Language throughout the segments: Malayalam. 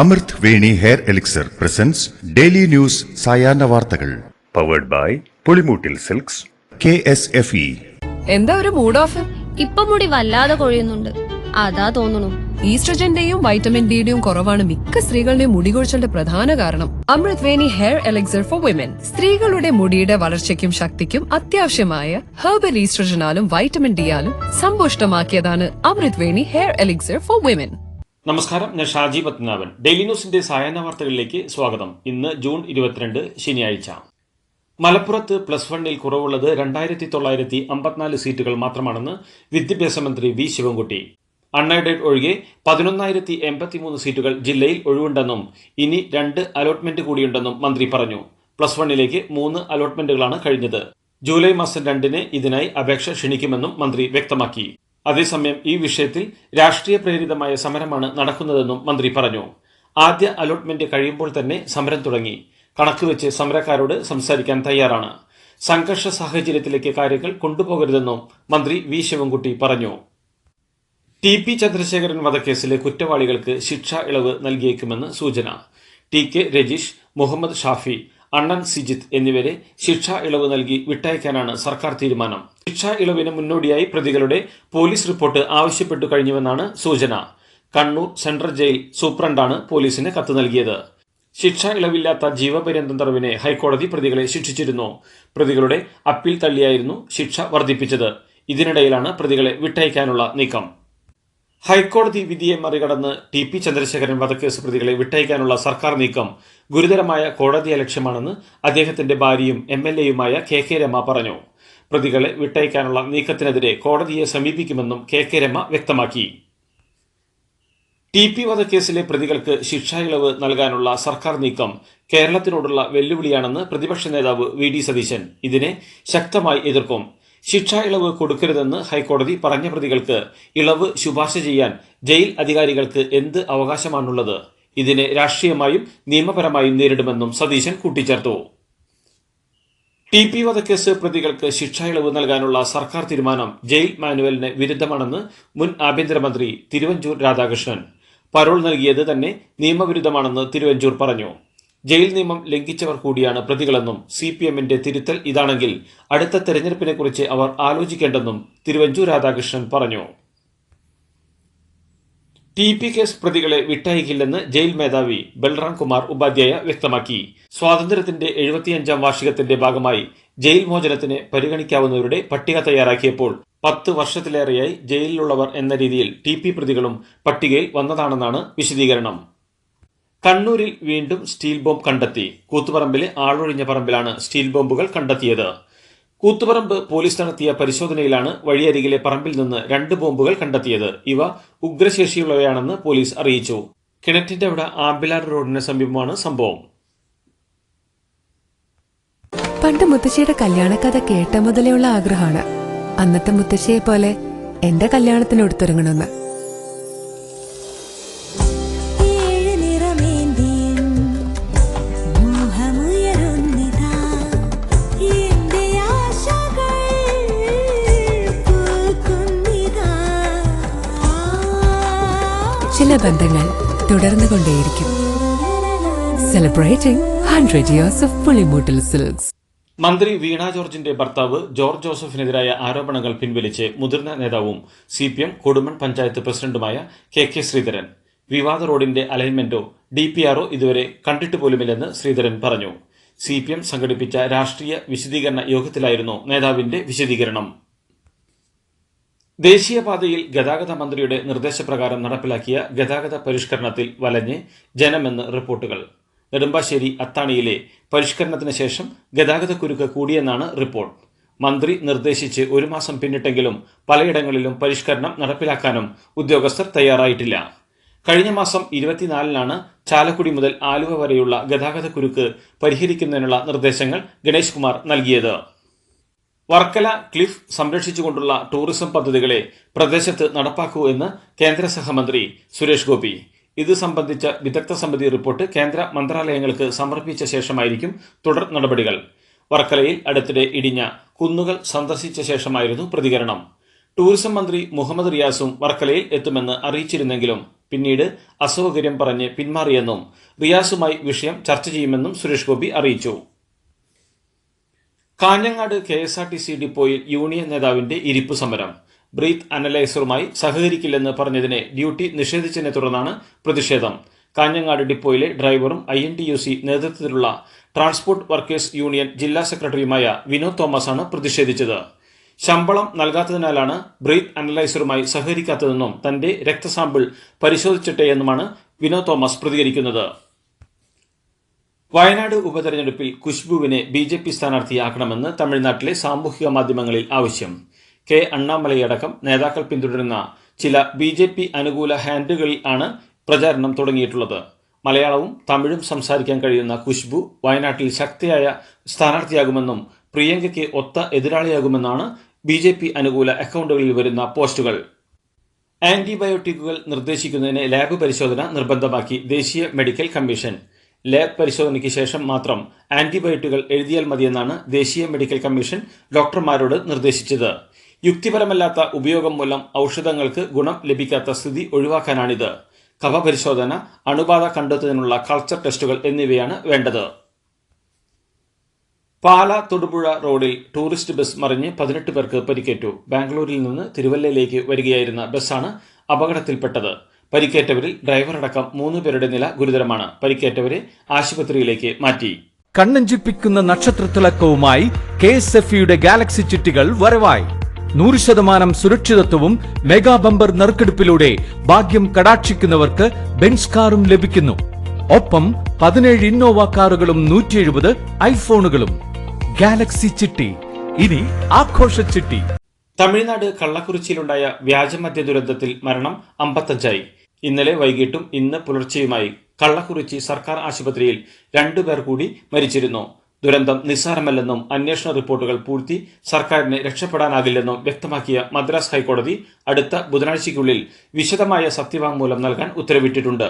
അമൃത് Veni hair elixir presents daily news സായാഹ്ന വാർത്തകൾ powered by Pulimoottil silks KSFE. എന്താ ഒരു മൂഡ് ഓഫ്? ഇപ്പൊ മുടി വല്ലാതെ കൊഴിയുന്നുണ്ട്, അതാ തോന്നുന്നു. ഈസ്ട്രജന്റെയും വൈറ്റമിൻ ഡിയുടെയും കുറവാണ് മിക്ക സ്ത്രീകളുടെയും മുടി കൊഴിച്ചിലിന്റെ പ്രധാന കാരണം. അമൃത് Veni hair elixir for women സ്ത്രീകളുടെ മുടിയുടെ വളർച്ചയ്ക്കും ശക്തിക്കും അത്യാവശ്യമായ herbal ഈസ്ട്രജനാലും vitamin ഡിയാലും സമ്പുഷ്ടമാക്കിയതാണ് Amrit Veni hair elixir for women. നമസ്കാരം, ഞാൻ ഷാജി പത്മനാഭൻ. ഡെയിലി ന്യൂസിന്റെ സായാഹ്ന വാർത്തകളിലേക്ക് സ്വാഗതം. ഇന്ന് ജൂൺ 22 ശനിയാഴ്ച. മലപ്പുറത്ത് +1 കുറവുള്ളത് 2954 സീറ്റുകൾ മാത്രമാണെന്ന് വിദ്യാഭ്യാസ മന്ത്രി വി ശിവൻകുട്ടി. അൺഎയ്ഡഡ് ഒഴികെ 11,083 സീറ്റുകൾ ജില്ലയിൽ ഒഴിവുണ്ടെന്നും ഇനി 2 അലോട്ട്മെന്റ് കൂടിയുണ്ടെന്നും മന്ത്രി പറഞ്ഞു. +1 3 അലോട്ട്മെന്റുകളാണ് കഴിഞ്ഞത്. ജൂലൈ മാസം 2 ഇതിനായി അപേക്ഷ ക്ഷണിക്കുമെന്നും മന്ത്രി വ്യക്തമാക്കി. അതേസമയം ഈ വിഷയത്തിൽ രാഷ്ട്രീയ പ്രേരിതമായ സമരമാണ് നടക്കുന്നതെന്നും മന്ത്രി പറഞ്ഞു. ആദ്യ അലോട്ട്മെന്റ് കഴിയുമ്പോൾ തന്നെ സമരം തുടങ്ങി. കണക്ക് വെച്ച് സമരക്കാരോട് സംസാരിക്കാൻ തയ്യാറാണ്. സംഘർഷ സാഹചര്യത്തിലേക്ക് കാര്യങ്ങൾ കൊണ്ടുപോകരുതെന്നും മന്ത്രി വി ശിവൻകുട്ടി പറഞ്ഞു. TP ചന്ദ്രശേഖരൻ വധക്കേസിലെ കുറ്റവാളികൾക്ക് ശിക്ഷാ ഇളവ് നൽകിയേക്കുമെന്ന് സൂചന. TK രജീഷ്, മുഹമ്മദ് ഷാഫി, അണ്ണൻ സിജിത്ത് എന്നിവരെ ശിക്ഷാ ഇളവ് നൽകി വിട്ടയക്കാനാണ് സർക്കാർ തീരുമാനം. ശിക്ഷാ ഇളവിന് മുന്നോടിയായി പ്രതികളുടെ പോലീസ് റിപ്പോർട്ട് ആവശ്യപ്പെട്ടു കഴിഞ്ഞുവെന്നാണ് സൂചന. കണ്ണൂർ സെൻട്രൽ ജയിൽ സൂപ്രണ്ടാണ് പോലീസിന് കത്ത് നൽകിയത്. ശിക്ഷാ ഇളവില്ലാത്ത ജീവപര്യന്തം തടവിനെ ഹൈക്കോടതി പ്രതികളെ ശിക്ഷിച്ചിരുന്നു. പ്രതികളുടെ അപ്പീൽ തള്ളിയായിരുന്നു ശിക്ഷ വർദ്ധിപ്പിച്ചത്. ഇതിനിടയിലാണ് പ്രതികളെ വിട്ടയക്കാനുള്ള നീക്കം. ഹൈക്കോടതി വിധിയെ മറികടന്ന് TP ചന്ദ്രശേഖരൻ വധക്കേസ് പ്രതികളെ വിട്ടയക്കാനുള്ള സർക്കാർ നീക്കം ഗുരുതരമായ കോടതിയെ ലക്ഷ്യമാണെന്ന് അദ്ദേഹത്തിന്റെ ഭാര്യയും MLAയുമായ KK രമ പറഞ്ഞു. പ്രതികളെ വിട്ടയക്കാനുള്ള നീക്കത്തിനെതിരെ കോടതിയെ സമീപിക്കുമെന്നും KK രമ വ്യക്തമാക്കി. TP വധക്കേസിലെ പ്രതികൾക്ക് ശിക്ഷാ ഇളവ് നൽകാനുള്ള സർക്കാർ നീക്കം കേരളത്തിനോടുള്ള വെല്ലുവിളിയാണെന്ന് പ്രതിപക്ഷ നേതാവ് VD സതീശൻ ഇതിനെ ശക്തമായി എതിർക്കും. ശിക്ഷാ ഇളവ് കൊടുക്കരുതെന്ന് ഹൈക്കോടതി പറഞ്ഞ പ്രതികൾക്ക് ഇളവ് ശുപാർശ ചെയ്യാൻ ജയിൽ അധികാരികൾക്ക് എന്ത് അവകാശമാണുള്ളത്? ഇതിനെ രാഷ്ട്രീയമായും നിയമപരമായും നേരിടുമെന്നും സതീശൻ കൂട്ടിച്ചേർത്തു. TP വധക്കേസ് പ്രതികൾക്ക് ശിക്ഷാ ഇളവ് നൽകാനുള്ള സർക്കാർ തീരുമാനം ജയിൽ മാനുവലിന് വിരുദ്ധമാണെന്ന് മുൻ ആഭ്യന്തരമന്ത്രി തിരുവഞ്ചൂർ രാധാകൃഷ്ണൻ. പരോൾ നൽകിയത് തന്നെ നിയമവിരുദ്ധമാണെന്ന് തിരുവഞ്ചൂർ പറഞ്ഞു. ജയിൽ നിയമം ലംഘിച്ചവർ കൂടിയാണ് പ്രതികളെന്നും CPMന്റെ തിരുത്തൽ ഇതാണെങ്കിൽ അടുത്ത തെരഞ്ഞെടുപ്പിനെക്കുറിച്ച് അവർ ആലോചിക്കേണ്ടെന്നും തിരുവഞ്ചൂർ രാധാകൃഷ്ണൻ പറഞ്ഞു. TP കേസ് പ്രതികളെ വിട്ടയക്കില്ലെന്ന് ജയിൽ മേധാവി ബൽറാം കുമാർ ഉപാധ്യായ വ്യക്തമാക്കി. സ്വാതന്ത്ര്യത്തിന്റെ 75ാം വാർഷികത്തിന്റെ ഭാഗമായി ജയിൽ മോചനത്തിന് പരിഗണിക്കാവുന്നവരുടെ പട്ടിക തയ്യാറാക്കിയപ്പോൾ 10 വർഷത്തിലേറെയായി ജയിലിലുള്ളവർ എന്ന രീതിയിൽ TP പ്രതികളും പട്ടികയിൽ വന്നതാണെന്നാണ് വിശദീകരണം. കണ്ണൂരിൽ വീണ്ടും സ്റ്റീൽ ബോംബ് കണ്ടെത്തി. കൂത്തുപറമ്പിലെ ആളൊഴിഞ്ഞ പറമ്പിലാണ് സ്റ്റീൽ ബോംബുകൾ കണ്ടെത്തിയത്. കൂത്തുപറമ്പ് പോലീസ് നടത്തിയ പരിശോധനയിലാണ് വഴിയരികിലെ പറമ്പിൽ നിന്ന് 2 ബോംബുകൾ കണ്ടെത്തിയത്. ഇവ ഉഗ്രശേഷിയുള്ളവയാണെന്ന് പോലീസ് അറിയിച്ചു. കിണറ്റിന്റെ അവിടെ ആമ്പിലാർ റോഡിന് സമീപമാണ് സംഭവം. പണ്ട് മുത്തശ്ശിയുടെ കല്യാണക്കഥ കേട്ട മുതലെയുള്ള ആഗ്രഹമാണ് അന്നത്തെ മുത്തശ്ശിയെ പോലെ എന്റെ കല്യാണത്തിന് എടുത്തൊരുങ്ങണമെന്ന്. ചില ബന്ധങ്ങൾ തുടർന്നുകൊണ്ടേയിരിക്കും. Celebrating 100 years of Pulimoottil silks. മന്ത്രി വീണ ജോർജിന്റെ ഭർത്താവ് ജോർജ് ജോസഫിനെതിരായ ആരോപണങ്ങൾ പിൻവലിച്ച് മുതിർന്ന നേതാവും CPM കൊടുമൺ പഞ്ചായത്ത് പ്രസിഡന്റുമായ KK ശ്രീധരൻ. വിവാദ റോഡിന്റെ അലൈൻമെന്റോ DPRO ഇതുവരെ കണ്ടിട്ട് പോലുമില്ലെന്ന് ശ്രീധരൻ പറഞ്ഞു. CPM സംഘടിപ്പിച്ച രാഷ്ട്രീയ വിശദീകരണ യോഗത്തിലായിരുന്നു നേതാവിന്റെ വിശദീകരണം. ദേശീയപാതയിൽ ഗതാഗത മന്ത്രിയുടെ നിർദ്ദേശപ്രകാരം നടപ്പിലാക്കിയ ഗതാഗത പരിഷ്കരണത്തിൽ വലഞ്ഞ് ജനമെന്ന് റിപ്പോർട്ടുകൾ. നെടുമ്പാശ്ശേരി അത്താണിയിലെ പരിഷ്കരണത്തിന് ശേഷം ഗതാഗതക്കുരുക്ക് കൂടിയെന്നാണ് റിപ്പോർട്ട്. മന്ത്രി നിർദ്ദേശിച്ച് 1 മാസം പിന്നിട്ടെങ്കിലും പലയിടങ്ങളിലും പരിഷ്കരണം നടപ്പിലാക്കാനും ഉദ്യോഗസ്ഥർ തയ്യാറായിട്ടില്ല. കഴിഞ്ഞ മാസം 24-നാണ് ചാലക്കുടി മുതൽ ആലുവ വരെയുള്ള ഗതാഗതക്കുരുക്ക് പരിഹരിക്കുന്നതിനുള്ള നിർദ്ദേശങ്ങൾ ഗണേഷ് കുമാർ നൽകിയത്. വർക്കല ക്ലിഫ് സംരക്ഷിച്ചുകൊണ്ടുള്ള ടൂറിസം പദ്ധതികളെ പ്രദേശത്ത് നടപ്പാക്കൂ എന്ന് കേന്ദ്ര സഹമന്ത്രി സുരേഷ് ഗോപി. ഇത് സംബന്ധിച്ച വിദഗ്ധ സമിതി റിപ്പോർട്ട് കേന്ദ്ര മന്ത്രാലയങ്ങൾക്ക് സമർപ്പിച്ച ശേഷമായിരിക്കും തുടർ നടപടികൾ. വർക്കലയിൽ അടുത്തിടെ ഇടിഞ്ഞ കുന്നുകൾ സന്ദർശിച്ച ശേഷമായിരുന്നു പ്രതികരണം. ടൂറിസം മന്ത്രി മുഹമ്മദ് റിയാസും വർക്കലയിൽ എത്തുമെന്ന് അറിയിച്ചിരുന്നെങ്കിലും പിന്നീട് അസൗകര്യം പറഞ്ഞ് പിന്മാറിയെന്നും റിയാസുമായി വിഷയം ചർച്ച ചെയ്യുമെന്നും സുരേഷ് ഗോപി അറിയിച്ചു. കാഞ്ഞങ്ങാട് KSRTC ഡിപ്പോയിൽ യൂണിയൻ നേതാവിന്റെ ഇരിപ്പു സമരം. ബ്രീത്ത് അനലൈസറുമായി സഹകരിക്കില്ലെന്ന് പറഞ്ഞതിനെ ഡ്യൂട്ടി നിഷേധിച്ചതിനെ തുടർന്നാണ് പ്രതിഷേധം. കാഞ്ഞങ്ങാട് ഡിപ്പോയിലെ ഡ്രൈവറും INTUC നേതൃത്വത്തിലുള്ള ട്രാൻസ്പോർട്ട് വർക്കേഴ്സ് യൂണിയൻ ജില്ലാ സെക്രട്ടറിയുമായ വിനോദ് തോമസാണ് പ്രതിഷേധിച്ചത്. ശമ്പളം നൽകാത്തതിനാലാണ് ബ്രീത്ത് അനലൈസറുമായി സഹകരിക്കാത്തതെന്നും തന്റെ രക്തസാമ്പിൾ പരിശോധിച്ചിട്ടേ എന്നുമാണ് വിനോദ് തോമസ് പ്രതികരിക്കുന്നത്. വയനാട് ഉപതെരഞ്ഞെടുപ്പിൽ ഖുശ്ബുവിനെ BJP സ്ഥാനാർത്ഥിയാക്കണമെന്ന് തമിഴ്നാട്ടിലെ സാമൂഹിക മാധ്യമങ്ങളിൽ ആവശ്യം. K. അണ്ണാമലയടക്കം നേതാക്കൾ പിന്തുടരുന്ന ചില BJP അനുകൂല ഹാൻഡുകളിൽ ആണ് പ്രചാരണം തുടങ്ങിയിട്ടുള്ളത്. മലയാളവും തമിഴും സംസാരിക്കാൻ കഴിയുന്ന ഖുശ്ബു വയനാട്ടിൽ ശക്തിയായ സ്ഥാനാർത്ഥിയാകുമെന്നും പ്രിയങ്കയ്ക്ക് ഒത്ത എതിരാളിയാകുമെന്നാണ് BJP അനുകൂല അക്കൗണ്ടുകളിൽ വരുന്ന പോസ്റ്റുകൾ. ആന്റിബയോട്ടിക്കുകൾ നിർദ്ദേശിക്കുന്നതിന് ലാബ് പരിശോധന നിർബന്ധമാക്കി ദേശീയ മെഡിക്കൽ കമ്മീഷൻ. ലാബ് പരിശോധനയ്ക്ക് ശേഷം മാത്രം ആന്റിബയോട്ടിക്കുകൾ എഴുതിയാൽ മതിയെന്നാണ് ദേശീയ മെഡിക്കൽ കമ്മീഷൻ ഡോക്ടർമാരോട് നിർദ്ദേശിച്ചത്. യുക്തിപരമല്ലാത്ത ഉപയോഗം മൂലം ഔഷധങ്ങൾക്ക് ഗുണം ലഭിക്കാത്ത സ്ഥിതി ഒഴിവാക്കാനാണിത്. കഫ പരിശോധന, അണുബാധ കണ്ടെത്തുന്നതിനുള്ള കൾച്ചർ ടെസ്റ്റുകൾ എന്നിവയാണ് വേണ്ടത്. പാല തൊടുപുഴ റോഡിൽ ടൂറിസ്റ്റ് ബസ് മറിഞ്ഞ് 18 പേർക്ക് പരിക്കേറ്റു. ബാംഗ്ലൂരിൽ നിന്ന് തിരുവല്ലയിലേക്ക് വരികയായിരുന്ന ബസ്സാണ് അപകടത്തിൽപ്പെട്ടത്. പരിക്കേറ്റവരിൽ ഡ്രൈവറടക്കം 3 പേരുടെ നില ഗുരുതരമാണ്. പരിക്കേറ്റവരെ ആശുപത്രിയിലേക്ക് മാറ്റി. കണ്ണഞ്ചിപ്പിക്കുന്ന നക്ഷത്രത്തിളക്കവുമായി KSFEയുടെ ഗാലക്സി ചിട്ടികൾ വരവായി. 100% സുരക്ഷിതത്വവും മെഗാ ബമ്പർ നറുക്കെടുപ്പിലൂടെ ഭാഗ്യം കടാക്ഷിക്കുന്നവർക്ക് ബെൻസ് കാറും ലഭിക്കുന്നു. ഒപ്പം 17 ഇന്നോവ കാറുകളും 170 ഐഫോണുകളും. ഗാലക്സി ചിട്ടി, ഇനി ആഘോഷ ചിട്ടി. തമിഴ്നാട് കള്ളക്കുറിച്ചിയിലുണ്ടായ വ്യാജമദ്യ ദുരന്തത്തിൽ മരണം 55ആയി. ഇന്നലെ വൈകിട്ടും ഇന്ന് പുലർച്ചെയുമായി കള്ളക്കുറിച്ചി സർക്കാർ ആശുപത്രിയിൽ 2 പേർ കൂടി മരിച്ചിരുന്നു. ദുരന്തം നിസ്സാരമല്ലെന്നും അന്വേഷണ റിപ്പോർട്ടുകൾ പൂഴ്ത്തി സർക്കാരിന് രക്ഷപ്പെടാനാകില്ലെന്നും വ്യക്തമാക്കിയ മദ്രാസ് ഹൈക്കോടതി അടുത്ത ബുധനാഴ്ചയ്ക്കുള്ളിൽ വിശദമായ സത്യവാങ്മൂലം നൽകാൻ ഉത്തരവിട്ടിട്ടുണ്ട്.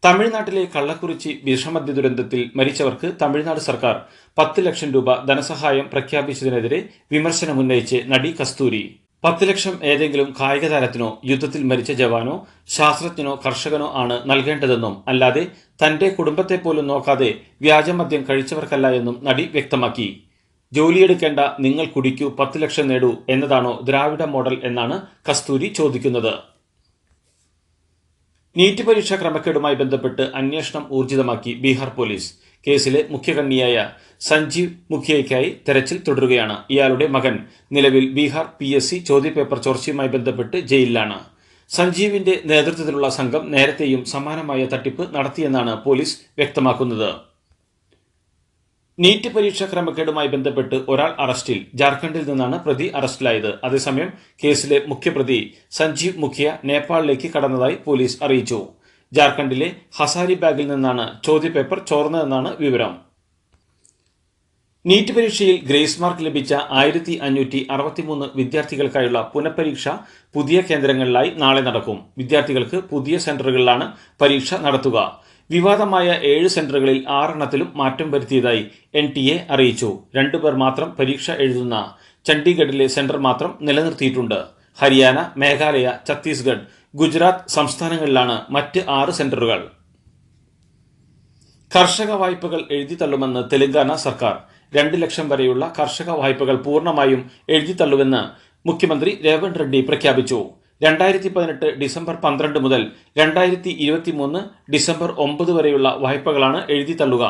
തമിഴ്നാട്ടിലെ കള്ളക്കുറിച്ചി വിഷമദ്യ ദുരന്തത്തിൽ മരിച്ചവർക്ക് തമിഴ്നാട് സർക്കാർ 10 ലക്ഷം രൂപ ധനസഹായം പ്രഖ്യാപിച്ചതിനെതിരെ വിമർശനമുന്നയിച്ച് നടി കസ്തൂരി. 10 ലക്ഷം ഏതെങ്കിലും കായിക താരത്തിനോ യുദ്ധത്തിൽ മരിച്ച ജവാനോ ശാസ്ത്രജ്ഞനോ കർഷകനോ ആണ് നൽകേണ്ടതെന്നും അല്ലാതെ തന്റെ കുടുംബത്തെ പോലും നോക്കാതെ വ്യാജമദ്യം കഴിച്ചവർക്കല്ല എന്നും നടി വ്യക്തമാക്കി. ജോലിയെടുക്കേണ്ട നിങ്ങൾ കുടിക്കൂ 10 ലക്ഷം നേടൂ എന്നതാണോ ദ്രാവിഡ മോഡൽ എന്നാണ് കസ്തൂരി ചോദിക്കുന്നത്. നീറ്റ് പരീക്ഷാ ക്രമക്കേടുമായി ബന്ധപ്പെട്ട് അന്വേഷണം ഊർജിതമാക്കി ബീഹാർ പോലീസ്. കേസിലെ മുഖ്യകണ്ണിയായ സഞ്ജീവ് മുഖിയയ്ക്കായി തെരച്ചിൽ തുടരുകയാണ്. ഇയാളുടെ മകൻ നിലവിൽ ബീഹാർ PSC ചോദ്യപേപ്പർ ചോർച്ചയുമായി ബന്ധപ്പെട്ട് ജയിലിലാണ്. സഞ്ജീവിന്റെ നേതൃത്വത്തിലുള്ള സംഘം നേരത്തെയും സമാനമായ തട്ടിപ്പ് നടത്തിയെന്നാണ് പോലീസ് വ്യക്തമാക്കുന്നത്. നീറ്റ് പരീക്ഷാ ക്രമക്കേടുമായി ബന്ധപ്പെട്ട് ഒരാൾ അറസ്റ്റിൽ. ജാർഖണ്ഡിൽ നിന്നാണ് പ്രതി അറസ്റ്റിലായത്. അതേസമയം കേസിലെ മുഖ്യപ്രതി സഞ്ജീവ് മുഖിയ നേപ്പാളിലേക്ക് കടന്നതായി പോലീസ് അറിയിച്ചു. ജാർഖണ്ഡിലെ ഹസാരിബാഗിൽ നിന്നാണ് ചോദ്യപേപ്പർ ചോർന്നതെന്നാണ് വിവരം. നീറ്റ് പരീക്ഷയിൽ ഗ്രേസ് മാർക്ക് ലഭിച്ച 1563 വിദ്യാർത്ഥികൾക്കായുള്ള പുനഃപരീക്ഷ പുതിയ കേന്ദ്രങ്ങളിലായി നാളെ നടക്കും. വിദ്യാർത്ഥികൾക്ക് പുതിയ സെന്ററുകളിലാണ് പരീക്ഷ നടത്തുക. വിവാദമായ 7 സെന്ററുകളിൽ 6 എണ്ണത്തിലും മാറ്റം വരുത്തിയതായി NTA അറിയിച്ചു. 2 പേർ മാത്രം പരീക്ഷ എഴുതുന്ന ചണ്ഡീഗഡിലെ സെന്റർ മാത്രം നിലനിർത്തിയിട്ടുണ്ട്. ഹരിയാന, മേഘാലയ, ഛത്തീസ്ഗഡ്, ഗുജറാത്ത് സംസ്ഥാനങ്ങളിലാണ് മറ്റ് 6 സെന്ററുകൾ. കർഷക വായ്പകൾ എഴുതിത്തള്ളുമെന്ന് തെലങ്കാന സർക്കാർ. 2 ലക്ഷം വരെയുള്ള കർഷക വായ്പകൾ പൂർണ്ണമായും എഴുതിത്തള്ളുമെന്ന് മുഖ്യമന്ത്രി രേവന്ത് റെഡ്ഡി പ്രഖ്യാപിച്ചു. 2018 ഡിസംബർ 12 മുതൽ 2023 ഡിസംബർ 9 വരെയുള്ള വായ്പകളാണ് എഴുതിത്തള്ളുക.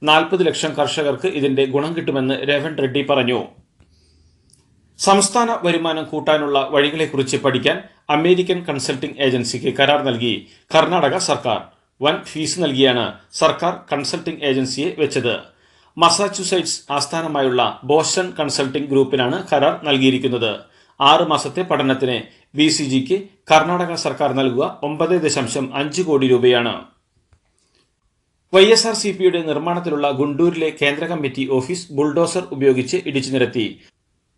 40 ലക്ഷം കർഷകർക്ക് ഇതിന്റെ ഗുണം കിട്ടുമെന്ന് രേവന്ത് റെഡ്ഡി പറഞ്ഞു. സംസ്ഥാന വരുമാനം കൂട്ടാനുള്ള വഴികളെക്കുറിച്ച് പഠിക്കാൻ അമേരിക്കൻ കൺസൾട്ടിംഗ് ഏജൻസിക്ക് കരാർ നൽകി കർണാടക സർക്കാർ. വൻ ഫീസ് നൽകിയാണ് സർക്കാർ കൺസൾട്ടിംഗ് ഏജൻസിയെ വെച്ചത്. മസാച്യുസെറ്റ്സ് ആസ്ഥാനമായുള്ള ബോസ്റ്റൺ കൺസൾട്ടിംഗ് ഗ്രൂപ്പിനാണ് കരാർ നൽകിയിരിക്കുന്നത്. 6 മാസത്തെ പഠനത്തിന് BCGക്ക് കർണാടക സർക്കാർ നൽകുക 9.5 കോടി രൂപയാണ്. YSRCPയുടെ നിർമ്മാണത്തിലുള്ള ഗുണ്ടൂരിലെ കേന്ദ്ര കമ്മിറ്റി ഓഫീസ് ബുൾഡോസർ ഉപയോഗിച്ച് ഇടിച്ചു നിരത്തി.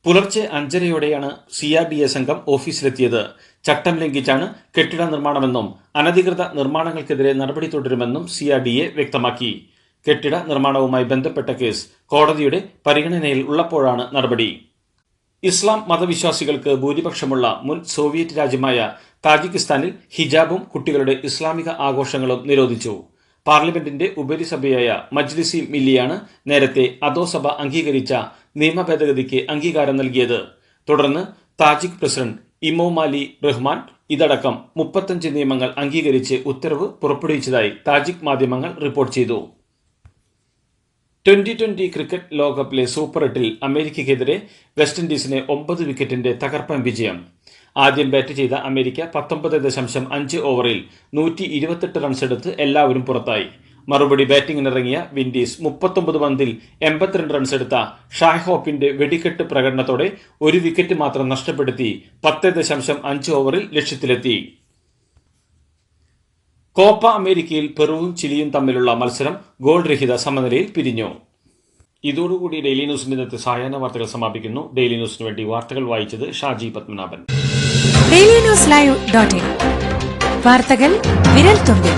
പുലർച്ചെ 5:30യോടെയാണ് CRDA സംഘം ഓഫീസിലെത്തിയത്. ചട്ടം ലംഘിച്ചാണ് കെട്ടിട നിർമ്മാണമെന്നും അനധികൃത നിർമ്മാണങ്ങൾക്കെതിരെ നടപടി തുടരുമെന്നും CRDA വ്യക്തമാക്കി. കെട്ടിട നിർമ്മാണവുമായി ബന്ധപ്പെട്ട കേസ് കോടതിയുടെ പരിഗണനയിൽ ഉള്ളപ്പോഴാണ് നടപടി. ഇസ്ലാം മതവിശ്വാസികൾക്ക് ഭൂരിപക്ഷമുള്ള മുൻ സോവിയറ്റ് രാജ്യമായ താജിക്കിസ്ഥാനിൽ ഹിജാബും കുട്ടികളുടെ ഇസ്ലാമിക ആഘോഷങ്ങളും നിരോധിച്ചു. പാർലമെന്റിന്റെ ഉപരിസഭയായ മജ്ലിസി മില്ലിയാണ് നേരത്തെ അധോസഭ അംഗീകരിച്ച നിയമ ഭേദഗതിക്ക് അംഗീകാരം നൽകിയത്. തുടർന്ന് താജിക് പ്രസിഡന്റ് ഇമോമാലി റഹ്മാൻ ഇതടക്കം 35 നിയമങ്ങൾ അംഗീകരിച്ച് ഉത്തരവ് പുറപ്പെടുവിച്ചതായി താജിക് മാധ്യമങ്ങൾ റിപ്പോർട്ട് ചെയ്തു. T20 ക്രിക്കറ്റ് ലോകകപ്പിലെ സൂപ്പർ 8-ൽ അമേരിക്കയ്ക്കെതിരെ വെസ്റ്റ് ഇൻഡീസിന് 9 വിക്കറ്റിന്റെ തകർപ്പൻ വിജയം. ആദ്യം ബാറ്റ് ചെയ്ത അമേരിക്ക 19.5 ഓവറിൽ 128 റൺസ് എടുത്ത് എല്ലാവരും പുറത്തായി. മറുപടി ബാറ്റിംഗിനിറങ്ങിയ വിൻഡീസ് 39 പന്തിൽ 82 റൺസ് എടുത്ത ഷായ് ഹോപ്പിന്റെ വെടിക്കെട്ട് പ്രകടനത്തോടെ 1 വിക്കറ്റ് മാത്രം നഷ്ടപ്പെടുത്തി 10.5 ഓവറിൽ ലക്ഷ്യത്തിലെത്തി. കോപ്പ അമേരിക്കയിൽ പെറുവും ചിലിയും തമ്മിലുള്ള മത്സരം ഗോൾ രഹിത സമനിലയിൽ പിരിഞ്ഞു. ഇതോടുകൂടി ഡെയിലി ന്യൂസിന്റെ ഇന്നത്തെ സായാഹ്ന വാർത്തകൾ സമാപിക്കുന്നു. ഡെയിലി ന്യൂസിന് വേണ്ടി വാർത്തകൾ വായിച്ചത് ഷാജി പത്മനാഭൻ. DailyNewsLive.in വാർത്തകൾ വിരൽ തുമ്പിൽ.